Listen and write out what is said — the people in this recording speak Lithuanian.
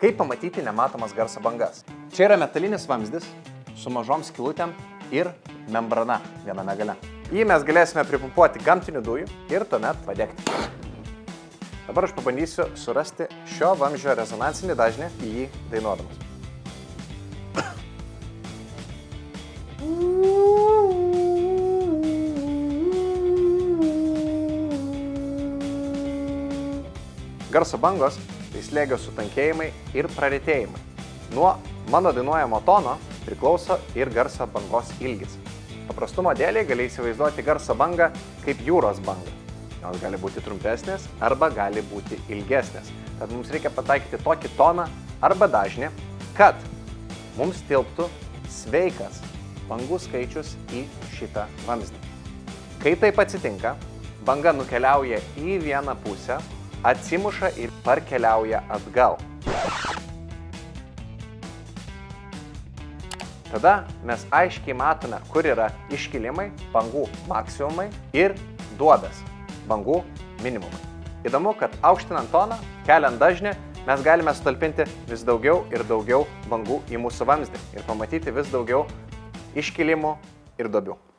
Kaip pamatyti nematomas garso bangas? Čia yra metalinis vamzdis su mažom skylutėm ir membrana viename gale. Jį mes galėsime pripumpuoti gamtinių dujų ir tuomet padegti. Dabar aš pabandysiu surasti šio vamzdžio rezonansinį dažnį į jį dainuodamas. Garso bangos tai slėgio sutankėjimai ir praretėjimai. Nuo mano dainuojamo tono priklauso ir garso bangos ilgis. Paprastumo dėliai gali įsivaizduoti garso bangą kaip jūros bangą. Jos gali būti trumpesnės arba gali būti ilgesnės. Tad mums reikia pataikyti tokį toną arba dažnį, kad mums tilptų sveikas bangų skaičius į šitą vamzdį. Kai taip atsitinka, banga nukeliauja į vieną pusę, atsimuša ir parkeliauja atgal. Tada mes aiškiai matome, kur yra iškilimai, bangų maksimumai ir duobės, bangų minimumai. Įdomu, kad aukštinant toną, keliant dažnį, mes galime sutalpinti vis daugiau ir daugiau bangų į mūsų vamzdį ir pamatyti vis daugiau iškilimų ir duobių.